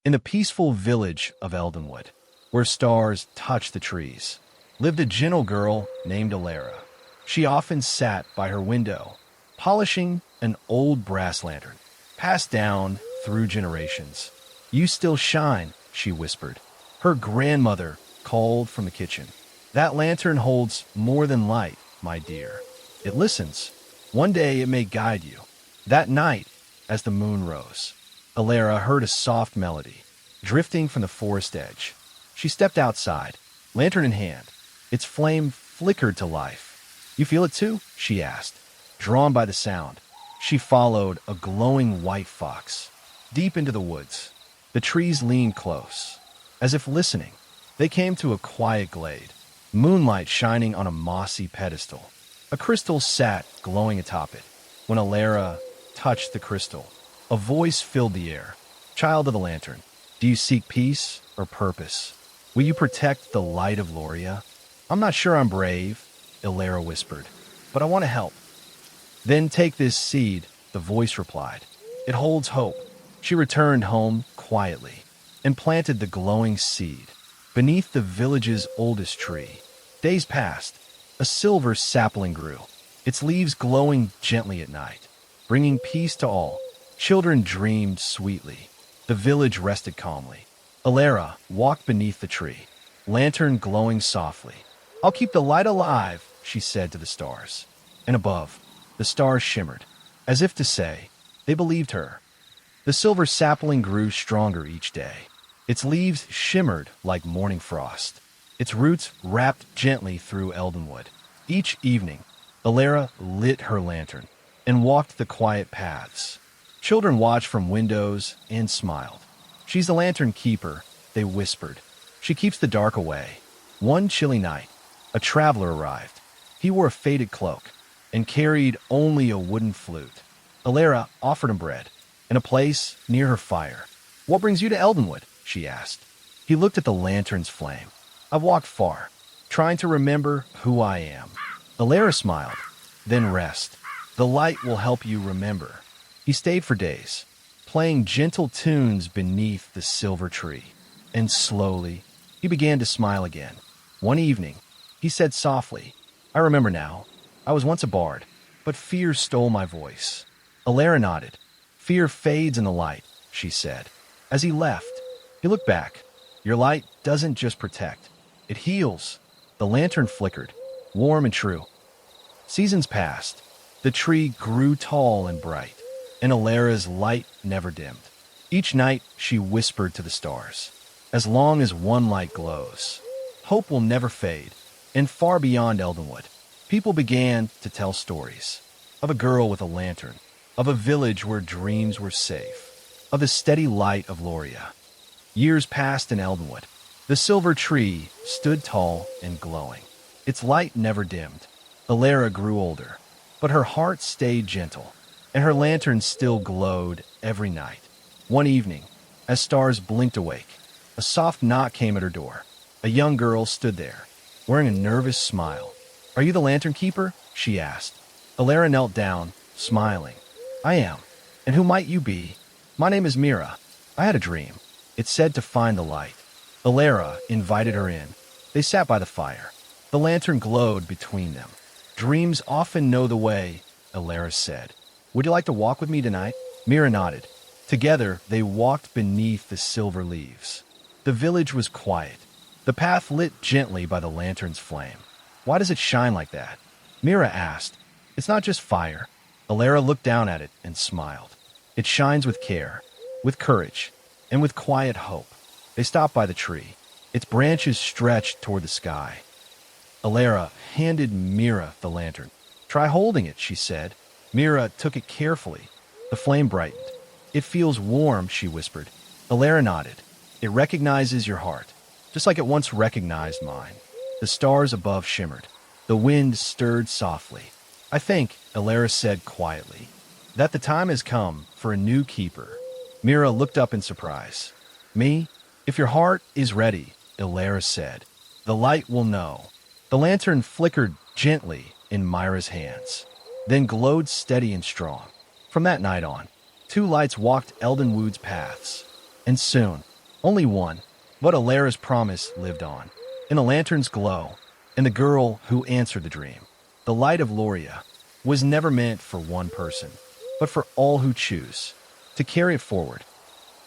In the peaceful village of Eldenwood, where stars touch the trees, lived a gentle girl named Elara. She often sat by her window, polishing an old brass lantern, passed down through generations. "You still shine," she whispered. Her grandmother called from the kitchen. "That lantern holds more than light, my dear. It listens. One day it may guide you." That night, as the moon rose, Elara heard a soft melody, drifting from the forest edge. She stepped outside, lantern in hand. Its flame flickered to life. "You feel it too?" she asked. Drawn by the sound, she followed a glowing white fox deep into the woods. The trees leaned close, as if listening. They came to a quiet glade, moonlight shining on a mossy pedestal. A crystal sat glowing atop it. When Elara touched the crystal, a voice filled the air. "Child of the lantern, do you seek peace or purpose? Will you protect the light of Loria?" "I'm not sure I'm brave," Elara whispered, "but I want to help." "Then take this seed," the voice replied. "It holds hope." She returned home quietly and planted the glowing seed beneath the village's oldest tree. Days passed. A silver sapling grew, its leaves glowing gently at night, bringing peace to all. Children dreamed sweetly. The village rested calmly. Elara walked beneath the tree, lantern glowing softly. "I'll keep the light alive," she said to the stars. And above, the stars shimmered, as if to say, they believed her. The silver sapling grew stronger each day. Its leaves shimmered like morning frost. Its roots wrapped gently through Eldenwood. Each evening, Elara lit her lantern and walked the quiet paths. Children watched from windows and smiled. "She's the Lantern Keeper," they whispered. "She keeps the dark away." One chilly night, a traveler arrived. He wore a faded cloak and carried only a wooden flute. Elara offered him bread and a place near her fire. "What brings you to Eldenwood?" she asked. He looked at the lantern's flame. "I've walked far, trying to remember who I am." Elara smiled. "Then rest. The light will help you remember." He stayed for days, playing gentle tunes beneath the silver tree. And slowly, he began to smile again. One evening, he said softly, "I remember now. I was once a bard, but fear stole my voice." Elara nodded. "Fear fades in the light," she said. As he left, he looked back. "Your light doesn't just protect, it heals." The lantern flickered, warm and true. Seasons passed. The tree grew tall and bright, and Elara's light never dimmed. Each night, she whispered to the stars, "As long as one light glows, hope will never fade." And far beyond Eldenwood, people began to tell stories of a girl with a lantern, of a village where dreams were safe, of the steady light of Loria. Years passed in Eldenwood. The silver tree stood tall and glowing. Its light never dimmed. Elara grew older, but her heart stayed gentle, and her lantern still glowed every night. One evening, as stars blinked awake, a soft knock came at her door. A young girl stood there, wearing a nervous smile. "Are you the Lantern Keeper?" she asked. Elara knelt down, smiling. "I am. And who might you be?" "My name is Mira. I had a dream. It said to find the light." Elara invited her in. They sat by the fire. The lantern glowed between them. "Dreams often know the way," Elara said. "Would you like to walk with me tonight?" Mira nodded. Together, they walked beneath the silver leaves. The village was quiet, the path lit gently by the lantern's flame. "Why does it shine like that?" Mira asked. "It's not just fire." Elara looked down at it and smiled. "It shines with care, with courage, and with quiet hope." They stopped by the tree. Its branches stretched toward the sky. Elara handed Mira the lantern. "Try holding it," she said. Mira took it carefully. The flame brightened. "It feels warm," she whispered. Elara nodded. "It recognizes your heart, just like it once recognized mine." The stars above shimmered. The wind stirred softly. "I think," Elara said quietly, "that the time has come for a new keeper." Mira looked up in surprise. "Me? If your heart is ready," Elara said, "the light will know." The lantern flickered gently in Mira's hands, then glowed steady and strong. From that night on, two lights walked Eldenwood's paths, and soon Only one, but Elara's promise lived on. In the lantern's glow, and the girl who answered the dream. The light of Loria was never meant for one person, but for all who choose to carry it forward.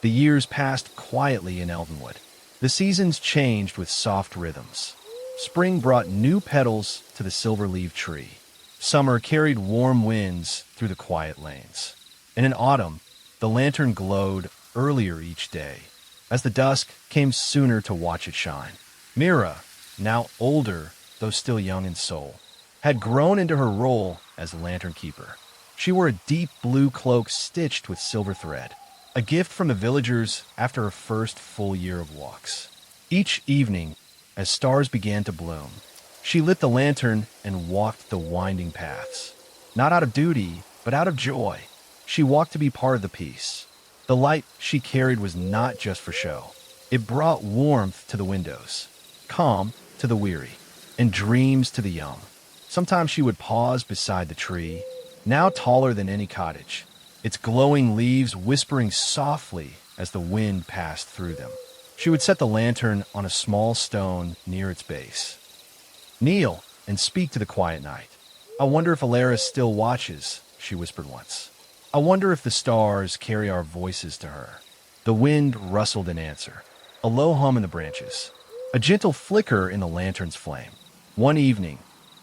The years passed quietly in Eldenwood. The seasons changed with soft rhythms. Spring brought new petals to the silver-leaved tree. Summer carried warm winds through the quiet lanes. And in autumn, the lantern glowed earlier each day, as the dusk came sooner to watch it shine. Mira, now older, though still young in soul, had grown into her role as Lantern Keeper. She wore a deep blue cloak stitched with silver thread, a gift from the villagers after her first full year of walks. Each evening, as stars began to bloom, she lit the lantern and walked the winding paths. Not out of duty, but out of joy. She walked to be part of the peace. The light she carried was not just for show. It brought warmth to the windows, calm to the weary, and dreams to the young. Sometimes she would pause beside the tree, now taller than any cottage, its glowing leaves whispering softly as the wind passed through them. She would set the lantern on a small stone near its base. Kneel and speak to the quiet night. I wonder if Elara still watches, she whispered once. I wonder if the stars carry our voices to her. The wind rustled in answer, a low hum in the branches, a gentle flicker in the lantern's flame. One evening,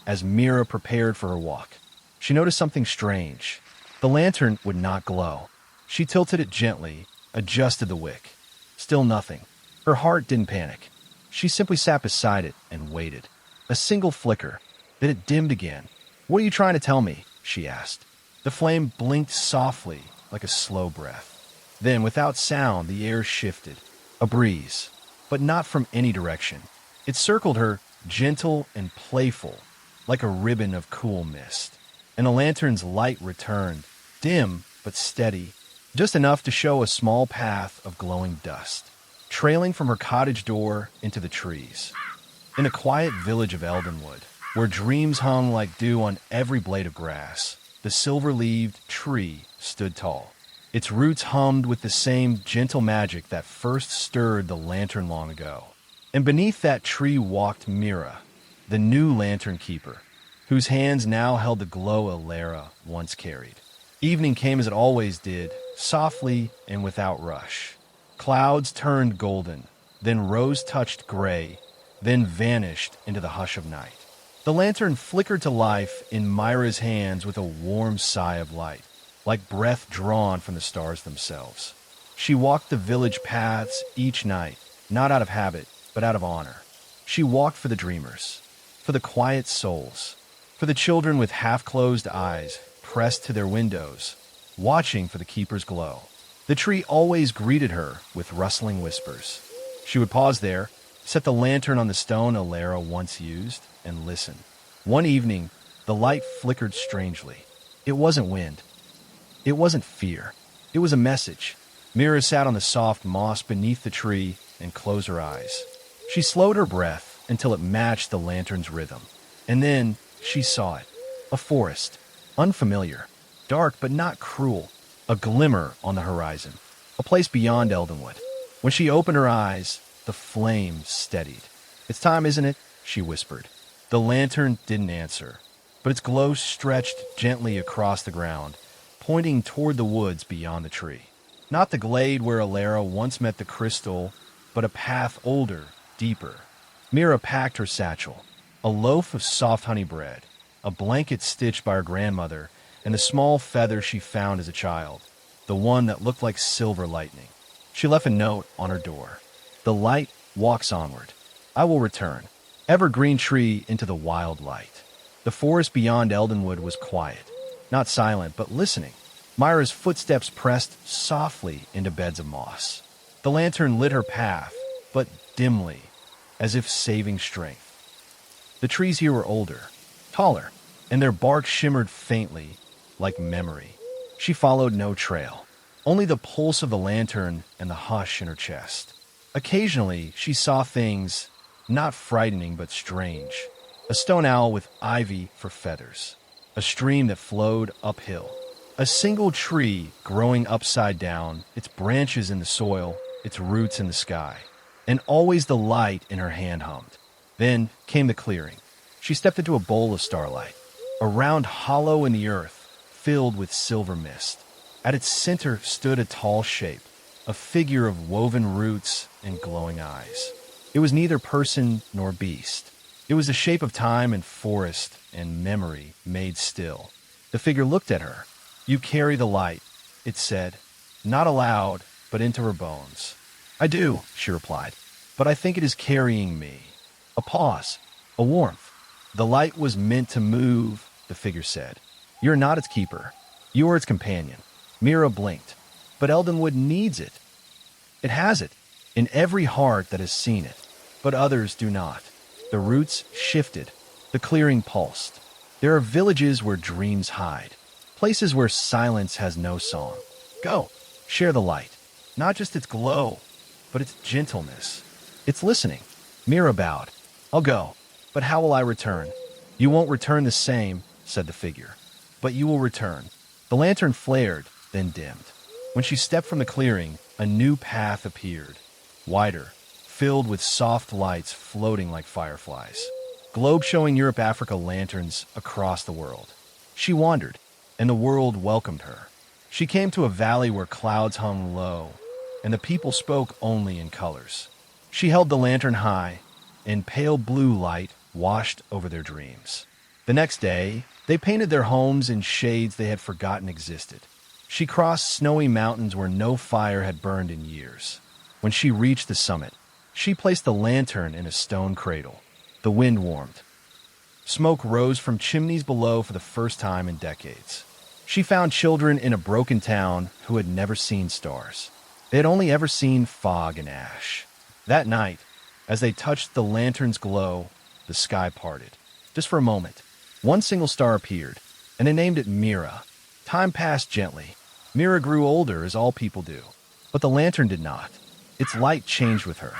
as Mira prepared for her walk, she noticed something strange. The lantern would not glow. She tilted it gently, adjusted the wick. Still nothing. Her heart didn't panic. She simply sat beside it and waited. A single flicker. Then it dimmed again. "What are you trying to tell me?" she asked. The flame blinked softly, like a slow breath. Then, without sound, the air shifted. A breeze, but not from any direction. It circled her, gentle and playful, like a ribbon of cool mist. And the lantern's light returned, dim but steady, just enough to show a small path of glowing dust, trailing from her cottage door into the trees. In the quiet village of Eldenwood, where dreams hung like dew on every blade of grass, the silver-leaved tree stood tall. Its roots hummed with the same gentle magic that first stirred the lantern long ago. And beneath that tree walked Mira, the new Lantern Keeper, whose hands now held the glow Elara once carried. Evening came as it always did, softly and without rush. Clouds turned golden, then rose-touched gray, then vanished into the hush of night. The lantern flickered to life in Mira's hands with a warm sigh of light, like breath drawn from the stars themselves. She walked the village paths each night, not out of habit, but out of honor. She walked for the dreamers, for the quiet souls, for the children with half-closed eyes pressed to their windows, watching for the keeper's glow. The tree always greeted her with rustling whispers. She would pause there, set the lantern on the stone Elara once used, and listen. One evening, the light flickered strangely. It wasn't wind. It wasn't fear. It was a message. Mira sat on the soft moss beneath the tree and closed her eyes. She slowed her breath until it matched the lantern's rhythm. And then she saw it. A forest. Unfamiliar. Dark but not cruel. A glimmer on the horizon. A place beyond Eldenwood. When she opened her eyes, the flame steadied. "It's time, isn't it?" she whispered. The lantern didn't answer, but its glow stretched gently across the ground, pointing toward the woods beyond the tree. Not the glade where Elara once met the crystal, but a path older, deeper. Mira packed her satchel, a loaf of soft honey bread, a blanket stitched by her grandmother, and the small feather she found as a child, the one that looked like silver lightning. She left a note on her door. "The light walks onward. I will return. Evergreen tree into the wild light." The forest beyond Eldenwood was quiet, not silent, but listening. Mira's footsteps pressed softly into beds of moss. The lantern lit her path, but dimly, as if saving strength. The trees here were older, taller, and their bark shimmered faintly, like memory. She followed no trail, only the pulse of the lantern and the hush in her chest. Occasionally, she saw things, not frightening but strange. A stone owl with ivy for feathers. A stream that flowed uphill. A single tree growing upside down, its branches in the soil, its roots in the sky, and always the light in her hand hummed. Then came the clearing. She stepped into a bowl of starlight, a round hollow in the earth, filled with silver mist. At its center stood a tall shape, a figure of woven roots and glowing eyes. It was neither person nor beast. It was the shape of time and forest and memory made still. The figure looked at her. "You carry the light," it said, not aloud, but into her bones. "I do," she replied, "but I think it is carrying me." A pause, a warmth. "The light was meant to move," the figure said. "You're not its keeper. You are its companion." Mira blinked. "But Eldenwood needs it." "It has it, in every heart that has seen it. But others do not." The roots shifted. The clearing pulsed. There are villages where dreams hide, places where silence has no song. Go, share the light. Not just its glow, but its gentleness. It's listening. Mira bowed. "I'll go, but how will I return?" "You won't return the same," said the figure. "But you will return." The lantern flared, then dimmed. When she stepped from the clearing, a new path appeared, wider, filled with soft lights floating like fireflies. Globe showing Europe-Africa lanterns across the world. She wandered, and the world welcomed her. She came to a valley where clouds hung low, and the people spoke only in colors. She held the lantern high, and pale blue light washed over their dreams. The next day, they painted their homes in shades they had forgotten existed. She crossed snowy mountains where no fire had burned in years. When she reached the summit, she placed the lantern in a stone cradle. The wind warmed. Smoke rose from chimneys below for the first time in decades. She found children in a broken town who had never seen stars. They had only ever seen fog and ash. That night, as they touched the lantern's glow, the sky parted. Just for a moment, one single star appeared, and they named it Mira. Time passed gently. Mira grew older, as all people do. But the lantern did not. Its light changed with her.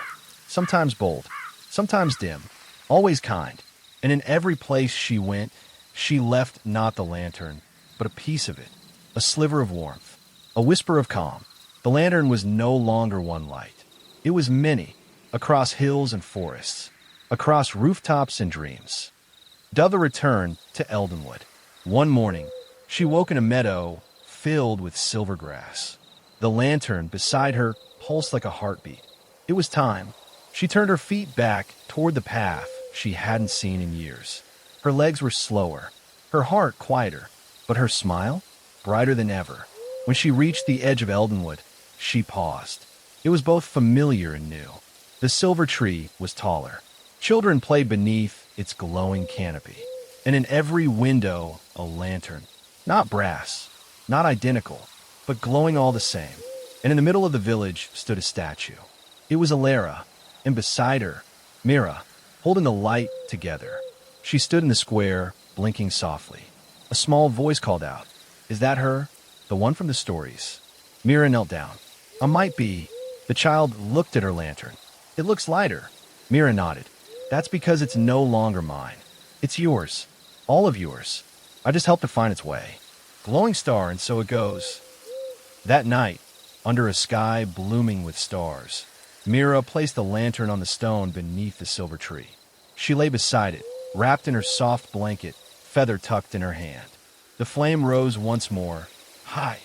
Sometimes bold, sometimes dim, always kind. And in every place she went, she left not the lantern, but a piece of it, a sliver of warmth, a whisper of calm. The lantern was no longer one light. It was many, across hills and forests, across rooftops and dreams. Dova returned to Eldenwood. One morning, she woke in a meadow filled with silver grass. The lantern beside her pulsed like a heartbeat. It was time. She turned her feet back toward the path she hadn't seen in years. Her legs were slower, her heart quieter, but her smile brighter than ever. When she reached the edge of Eldenwood, she paused. It was both familiar and new. The silver tree was taller. Children played beneath its glowing canopy, and in every window a lantern. Not brass, not identical, but glowing all the same. And in the middle of the village stood a statue. It was Elara, and beside her, Mira, holding the light together. She stood in the square, blinking softly. A small voice called out, "Is that her? The one from the stories?" Mira knelt down. "I might be." The child looked at her lantern. "It looks lighter." Mira nodded. "That's because it's no longer mine. It's yours. All of yours. I just helped it find its way. Glowing star, and so it goes." That night, under a sky blooming with stars, Mira placed the lantern on the stone beneath the silver tree. She lay beside it, wrapped in her soft blanket, feather tucked in her hand. The flame rose once more, high,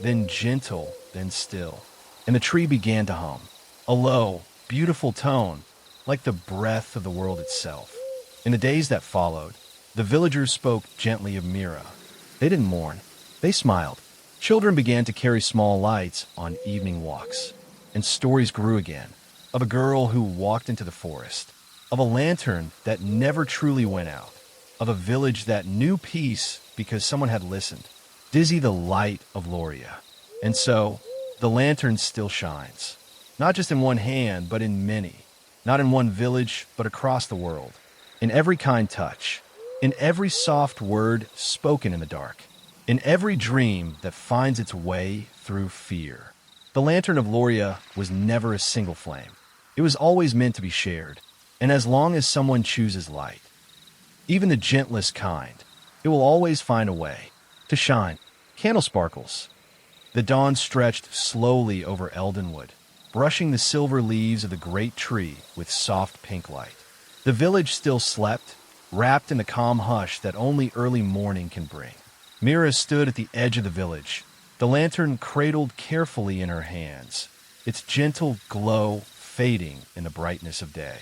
then gentle, then still, and the tree began to hum, a low, beautiful tone, like the breath of the world itself. In the days that followed, the villagers spoke gently of Mira. They didn't mourn. They smiled. Children began to carry small lights on evening walks, and stories grew again, of a girl who walked into the forest, of a lantern that never truly went out, of a village that knew peace because someone had listened. Dizzy the light of Loria. And so, the lantern still shines, not just in one hand, but in many, not in one village, but across the world, in every kind touch, in every soft word spoken in the dark, in every dream that finds its way through fear. The Lantern of Loria was never a single flame. It was always meant to be shared, and as long as someone chooses light, even the gentlest kind, it will always find a way to shine. Candle sparkles. The dawn stretched slowly over Eldenwood, brushing the silver leaves of the great tree with soft pink light. The village still slept, wrapped in the calm hush that only early morning can bring. Mira stood at the edge of the village, the lantern cradled carefully in her hands, its gentle glow fading in the brightness of day.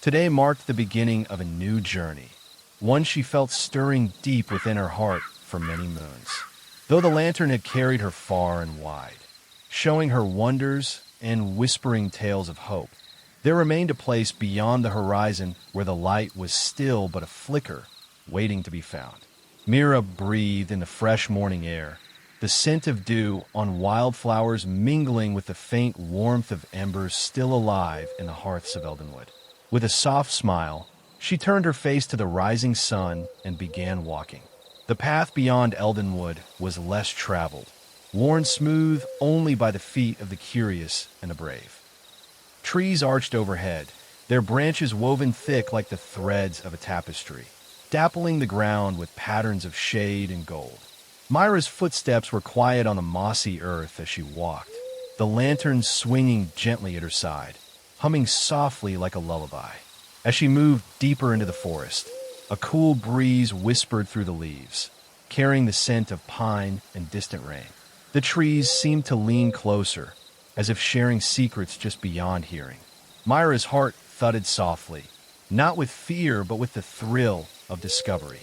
Today marked the beginning of a new journey, one she felt stirring deep within her heart for many moons. Though the lantern had carried her far and wide, showing her wonders and whispering tales of hope, there remained a place beyond the horizon where the light was still but a flicker, waiting to be found. Mira breathed in the fresh morning air, the scent of dew on wildflowers mingling with the faint warmth of embers still alive in the hearths of Eldenwood. With a soft smile, she turned her face to the rising sun and began walking. The path beyond Eldenwood was less traveled, worn smooth only by the feet of the curious and the brave. Trees arched overhead, their branches woven thick like the threads of a tapestry, dappling the ground with patterns of shade and gold. Myra's footsteps were quiet on the mossy earth as she walked, the lantern swinging gently at her side, humming softly like a lullaby. As she moved deeper into the forest, a cool breeze whispered through the leaves, carrying the scent of pine and distant rain. The trees seemed to lean closer, as if sharing secrets just beyond hearing. Myra's heart thudded softly, not with fear but with the thrill of discovery.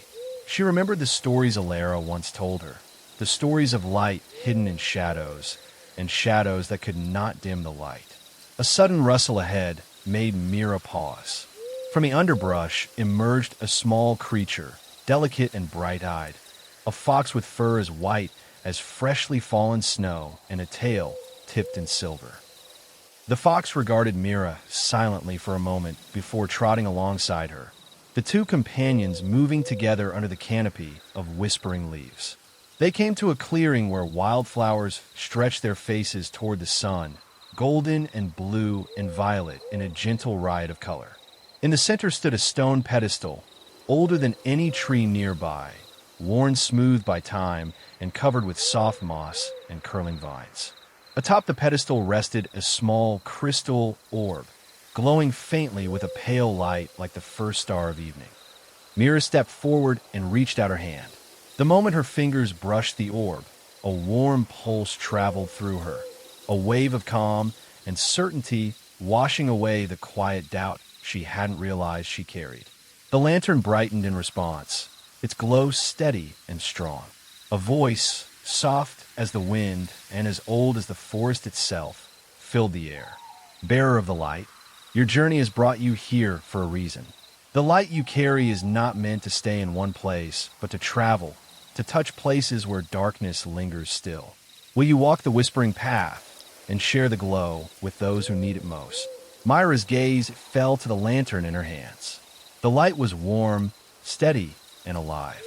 She remembered the stories Elara once told her, the stories of light hidden in shadows, and shadows that could not dim the light. A sudden rustle ahead made Mira pause. From the underbrush emerged a small creature, delicate and bright-eyed, a fox with fur as white as freshly fallen snow and a tail tipped in silver. The fox regarded Mira silently for a moment before trotting alongside her, the two companions moving together under the canopy of whispering leaves. They came to a clearing where wildflowers stretched their faces toward the sun, golden and blue and violet in a gentle riot of color. In the center stood a stone pedestal, older than any tree nearby, worn smooth by time and covered with soft moss and curling vines. Atop the pedestal rested a small crystal orb, glowing faintly with a pale light like the first star of evening. Mira stepped forward and reached out her hand. The moment her fingers brushed the orb, a warm pulse traveled through her, a wave of calm and certainty washing away the quiet doubt she hadn't realized she carried. The lantern brightened in response, its glow steady and strong. A voice, soft as the wind and as old as the forest itself, filled the air. Bearer of the light, your journey has brought you here for a reason. The light you carry is not meant to stay in one place, but to travel, to touch places where darkness lingers still. Will you walk the whispering path and share the glow with those who need it most? Myra's gaze fell to the lantern in her hands. The light was warm, steady, and alive.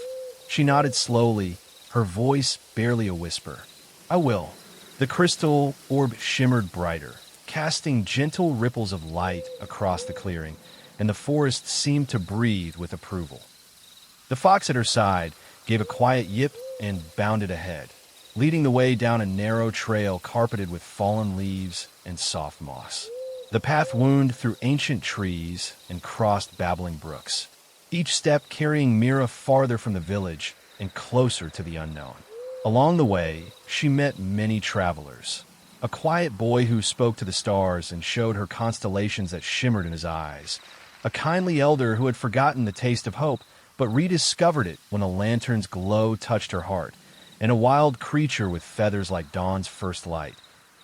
She nodded slowly, her voice barely a whisper. I will. The crystal orb shimmered brighter, casting gentle ripples of light across the clearing, and the forest seemed to breathe with approval. The fox at her side gave a quiet yip and bounded ahead, leading the way down a narrow trail carpeted with fallen leaves and soft moss. The path wound through ancient trees and crossed babbling brooks, each step carrying Mira farther from the village and closer to the unknown. Along the way, she met many travelers. A quiet boy who spoke to the stars and showed her constellations that shimmered in his eyes. A kindly elder who had forgotten the taste of hope, but rediscovered it when a lantern's glow touched her heart. And a wild creature with feathers like dawn's first light,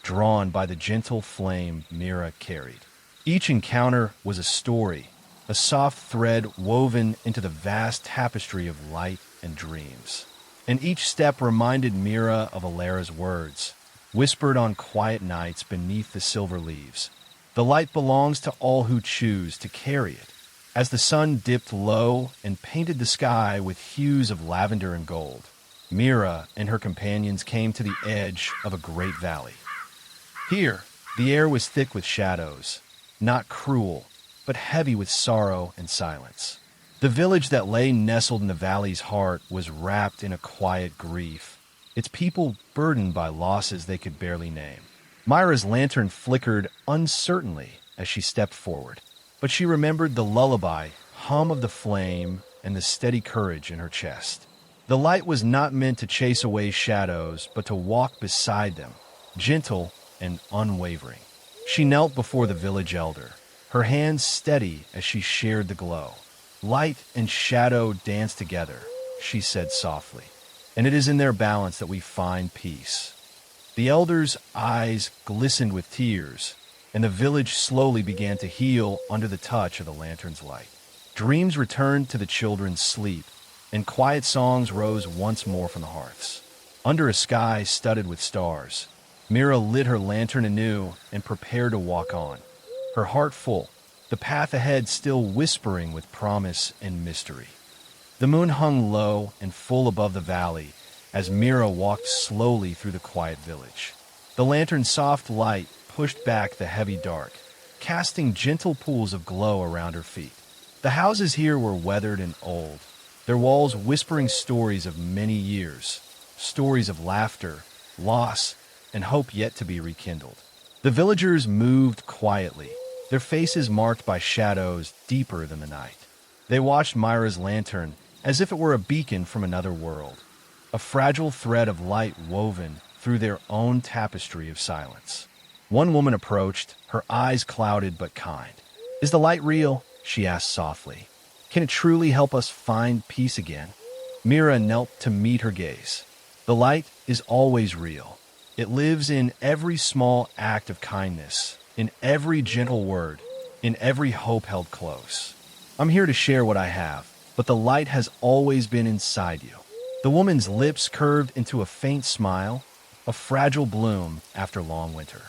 drawn by the gentle flame Mira carried. Each encounter was a story, a soft thread woven into the vast tapestry of light and dreams. And each step reminded Mira of Elara's words, whispered on quiet nights beneath the silver leaves. The light belongs to all who choose to carry it. As the sun dipped low and painted the sky with hues of lavender and gold, Mira and her companions came to the edge of a great valley. Here, the air was thick with shadows, not cruel, but heavy with sorrow and silence. The village that lay nestled in the valley's heart was wrapped in a quiet grief, its people burdened by losses they could barely name. Myra's lantern flickered uncertainly as she stepped forward, but she remembered the lullaby hum of the flame and the steady courage in her chest. The light was not meant to chase away shadows, but to walk beside them, gentle and unwavering. She knelt before the village elder, her hands steady as she shared the glow. Light and shadow dance together, she said softly, and it is in their balance that we find peace. The elder's eyes glistened with tears, and the village slowly began to heal under the touch of the lantern's light. Dreams returned to the children's sleep, and quiet songs rose once more from the hearths. Under a sky studded with stars, Mira lit her lantern anew and prepared to walk on, her heart full, the path ahead still whispering with promise and mystery. The moon hung low and full above the valley as Mira walked slowly through the quiet village. The lantern's soft light pushed back the heavy dark, casting gentle pools of glow around her feet. The houses here were weathered and old, their walls whispering stories of many years, stories of laughter, loss, and hope yet to be rekindled. The villagers moved quietly, their faces marked by shadows deeper than the night. They watched Myra's lantern as if it were a beacon from another world, a fragile thread of light woven through their own tapestry of silence. One woman approached, her eyes clouded but kind. "Is the light real?" she asked softly. "Can it truly help us find peace again?" Mira knelt to meet her gaze. The light is always real. It lives in every small act of kindness, in every gentle word, in every hope held close. I'm here to share what I have, but the light has always been inside you. The woman's lips curved into a faint smile, a fragile bloom after long winter.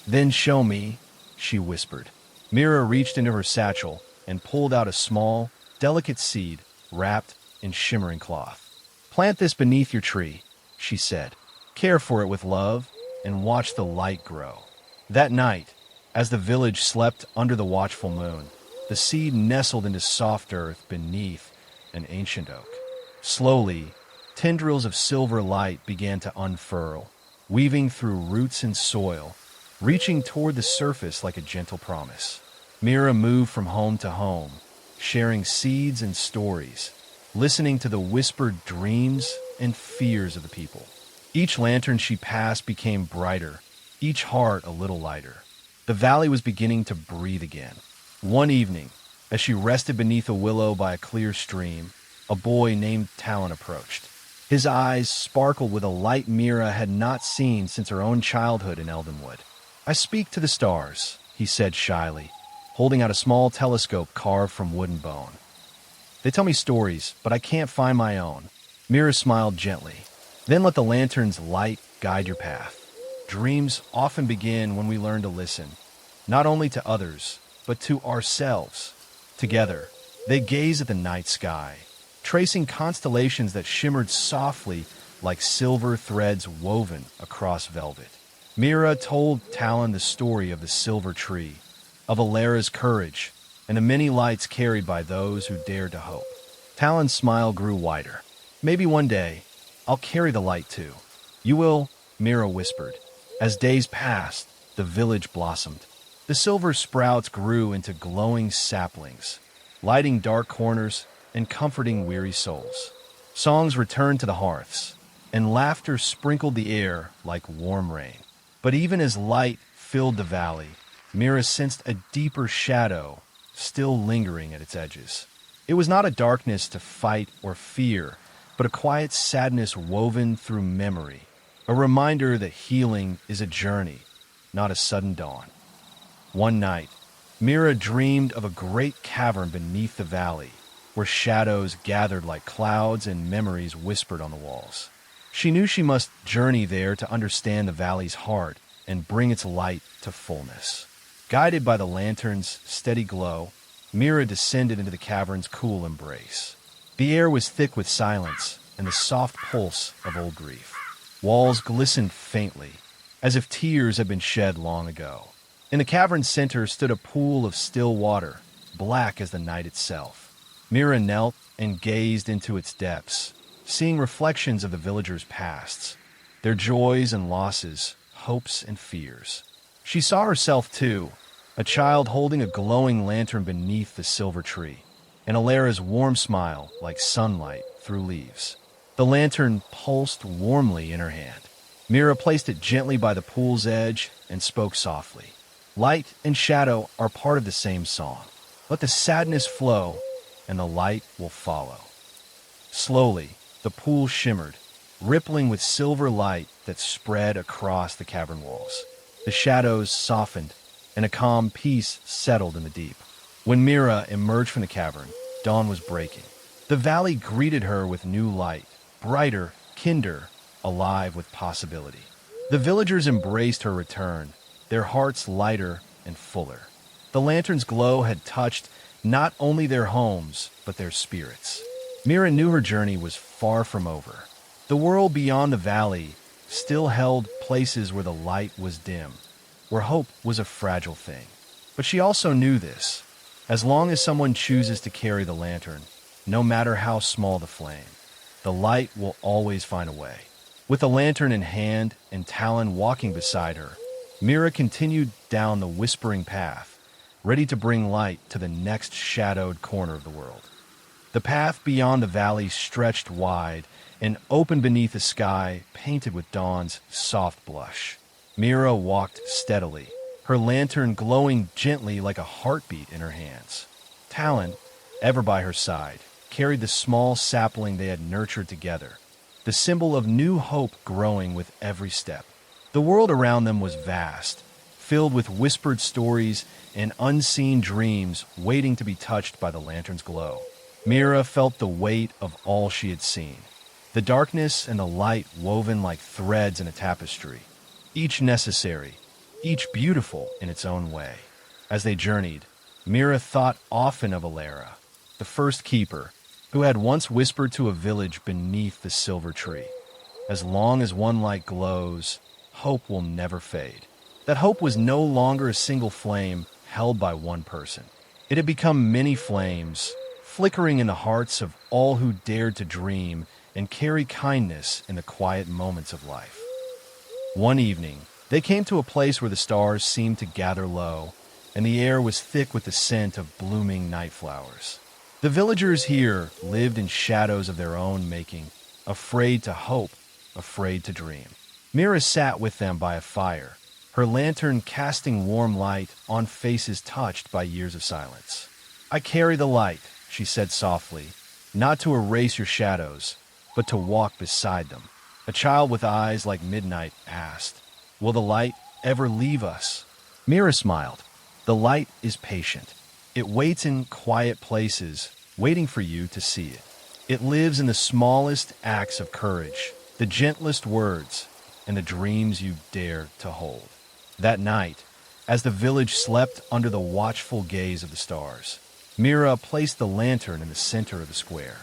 "Then show me," she whispered. Mira reached into her satchel and pulled out a small, delicate seed wrapped in shimmering cloth. "Plant this beneath your tree," she said. "Care for it with love and watch the light grow." That night, as the village slept under the watchful moon, the seed nestled into soft earth beneath an ancient oak. Slowly, tendrils of silver light began to unfurl, weaving through roots and soil, reaching toward the surface like a gentle promise. Mira moved from home to home, sharing seeds and stories, listening to the whispered dreams and fears of the people. Each lantern she passed became brighter, each heart a little lighter. The valley was beginning to breathe again. One evening, as she rested beneath a willow by a clear stream, a boy named Talon approached. His eyes sparkled with a light Mira had not seen since her own childhood in Eldenwood. "I speak to the stars," he said shyly, holding out a small telescope carved from wood and bone. "They tell me stories, but I can't find my own." Mira smiled gently. "Then let the lantern's light guide your path. Dreams often begin when we learn to listen, not only to others, but to ourselves." Together, they gazed at the night sky, tracing constellations that shimmered softly like silver threads woven across velvet. Mira told Talon the story of the silver tree, of Elara's courage, and the many lights carried by those who dared to hope. Talon's smile grew wider. "Maybe one day, I'll carry the light too." "You will," Mira whispered. As days passed, the village blossomed. The silver sprouts grew into glowing saplings, lighting dark corners and comforting weary souls. Songs returned to the hearths, and laughter sprinkled the air like warm rain. But even as light filled the valley, Mira sensed a deeper shadow still lingering at its edges. It was not a darkness to fight or fear, but a quiet sadness woven through memory, a reminder that healing is a journey, not a sudden dawn. One night, Mira dreamed of a great cavern beneath the valley, where shadows gathered like clouds and memories whispered on the walls. She knew she must journey there to understand the valley's heart and bring its light to fullness. Guided by the lantern's steady glow, Mira descended into the cavern's cool embrace. The air was thick with silence and the soft pulse of old grief. Walls glistened faintly, as if tears had been shed long ago. In the cavern's center stood a pool of still water, black as the night itself. Mira knelt and gazed into its depths, seeing reflections of the villagers' pasts, their joys and losses, hopes and fears. She saw herself, too, a child holding a glowing lantern beneath the silver tree, and Elara's warm smile like sunlight through leaves. The lantern pulsed warmly in her hand. Mira placed it gently by the pool's edge and spoke softly. Light and shadow are part of the same song. Let the sadness flow, and the light will follow. Slowly, the pool shimmered, rippling with silver light that spread across the cavern walls. The shadows softened, and a calm peace settled in the deep. When Mira emerged from the cavern, dawn was breaking. The valley greeted her with new light, brighter, kinder, alive with possibility. The villagers embraced her return, their hearts lighter and fuller. The lantern's glow had touched not only their homes, but their spirits. Mira knew her journey was far from over. The world beyond the valley still held places where the light was dim, where hope was a fragile thing. But she also knew this. As long as someone chooses to carry the lantern, no matter how small the flame, the light will always find a way. With the lantern in hand and Talon walking beside her, Mira continued down the whispering path, ready to bring light to the next shadowed corner of the world. The path beyond the valley stretched wide and opened beneath a sky painted with dawn's soft blush. Mira walked steadily, her lantern glowing gently like a heartbeat in her hands. Talon, ever by her side, carried the small sapling they had nurtured together, the symbol of new hope growing with every step. The world around them was vast, filled with whispered stories and unseen dreams waiting to be touched by the lantern's glow. Mira felt the weight of all she had seen, the darkness and the light woven like threads in a tapestry, each necessary, each beautiful in its own way. As they journeyed, Mira thought often of Elara, the first keeper, who had once whispered to a village beneath the silver tree. As long as one light glows, hope will never fade. That hope was no longer a single flame held by one person. It had become many flames, flickering in the hearts of all who dared to dream and carry kindness in the quiet moments of life. One evening, they came to a place where the stars seemed to gather low, and the air was thick with the scent of blooming night flowers. The villagers here lived in shadows of their own making, afraid to hope, afraid to dream. Mira sat with them by a fire, her lantern casting warm light on faces touched by years of silence. "I carry the light," she said softly, "not to erase your shadows, but to walk beside them." A child with eyes like midnight asked, "Will the light ever leave us?" Mira smiled. "The light is patient. It waits in quiet places, waiting for you to see it. It lives in the smallest acts of courage, the gentlest words, and the dreams you dare to hold." That night, as the village slept under the watchful gaze of the stars, Mira placed the lantern in the center of the square.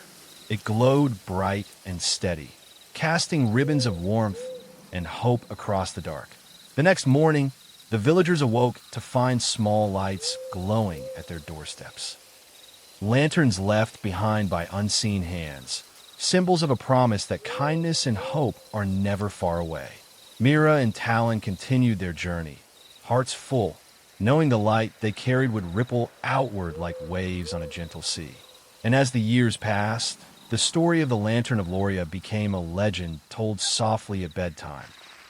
It glowed bright and steady, casting ribbons of warmth and hope across the dark. The next morning, the villagers awoke to find small lights glowing at their doorsteps. Lanterns left behind by unseen hands, symbols of a promise that kindness and hope are never far away. Mira and Talon continued their journey, hearts full, knowing the light they carried would ripple outward like waves on a gentle sea. And as the years passed, the story of the Lantern of Loria became a legend told softly at bedtime,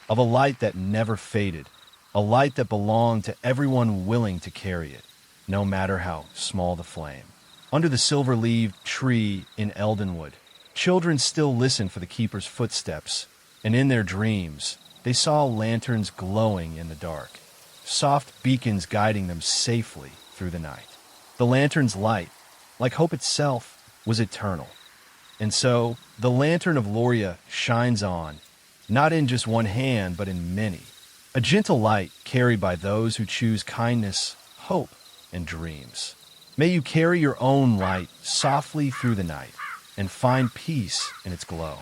of a light that never faded, a light that belonged to everyone willing to carry it, no matter how small the flame. Under the silver-leaved tree in Eldenwood, children still listened for the keeper's footsteps, and in their dreams, they saw lanterns glowing in the dark, soft beacons guiding them safely through the night. The lantern's light, like hope itself, was eternal. And so, the Lantern of Loria shines on, not in just one hand, but in many. A gentle light carried by those who choose kindness, hope, and dreams. May you carry your own light softly through the night and find peace in its glow.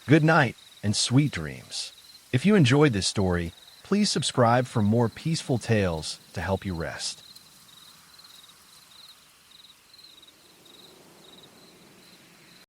Good night and sweet dreams. If you enjoyed this story, please subscribe for more peaceful tales to help you rest.